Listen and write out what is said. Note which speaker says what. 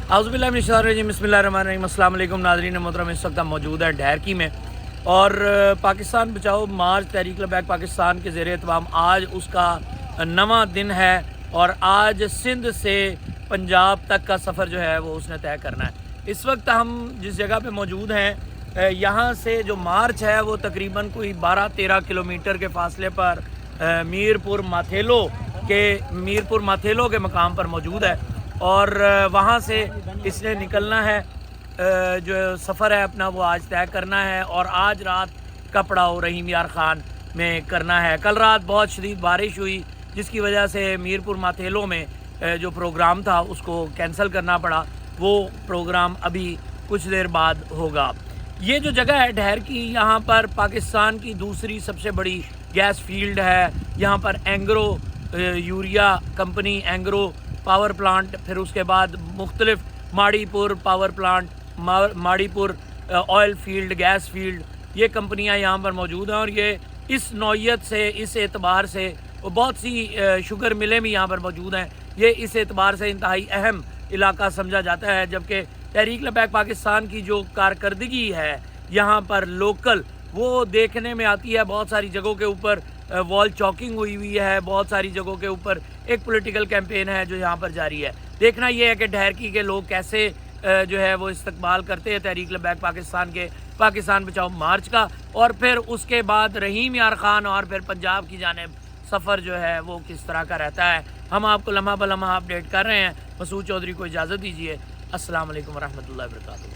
Speaker 1: बिस्मिल्लाहिर्रहमानिर्रहीम बिस्मिल्लाहिर्रहमानिर्रहीम। अस्सलाम वालेकुम नाज़रीन मोहतरम। इस वक्त हम मौजूद हैं ढहरकी में और पाकिस्तान बचाओ मार्च तहरीक लबैक पाकिस्तान के ज़ेर एहतमाम आज उसका नवा दिन है और आज सिंध से पंजाब तक का सफ़र जो है वो उसने तय करना है। इस वक्त हम जिस जगह पे मौजूद हैं यहाँ से जो मार्च है वो तकरीबन कोई 12-13 किलोमीटर के फासले पर मीरपुर माथेलो के मकाम पर मौजूद है और वहाँ से इसने निकलना है। जो सफ़र है अपना वो आज तय करना है और आज रात का पड़ाव रहीम यार ख़ान में करना है। कल रात बहुत शदीद बारिश हुई जिसकी वजह से मीरपुर माथेलो में जो प्रोग्राम था उसको कैंसिल करना पड़ा। वो प्रोग्राम अभी कुछ देर बाद होगा। ये जो जगह है ढहरकी, यहाँ पर पाकिस्तान की दूसरी सबसे बड़ी गैस फील्ड है। यहाँ पर Engro urea company, Engro power plant, फिर उसके बाद मुख्तलिफ Maripur power plant, Maripur oil field, gas field, ये कंपनियां यहाँ पर मौजूद हैं और ये इस नौइयत से, इस एतबार से बहुत सी शुगर मिलें भी यहाँ पर मौजूद हैं। ये इस एतबार से इंतहाई अहम इलाका समझा जाता है। जबकि तहरीक लबैक पाकिस्तान की जो कारकर्दगी है यहाँ पर लोकल वो देखने में आती है। बहुत सारी जगहों के ऊपर वॉल चॉकिंग हुई है, बहुत सारी जगहों के ऊपर एक पॉलिटिकल कैंपेन है जो यहाँ पर जारी है। देखना ये है कि ढहरकी के लोग कैसे जो है वो इस्तकबाल करते हैं तहरीक लबैक पाकिस्तान के पाकिस्तान बचाओ मार्च का, और फिर उसके बाद रहीम यार ख़ान और फिर पंजाब की जानिब सफ़र जो है वो किस तरह का रहता है। हम आपको लम्हा ब लम्हा अपडेट कर रहे हैं। मसूद चौधरी को इजाज़त दीजिए। अस्सलाम वालेकुम रहमतुल्लाहि व बरकातुहू।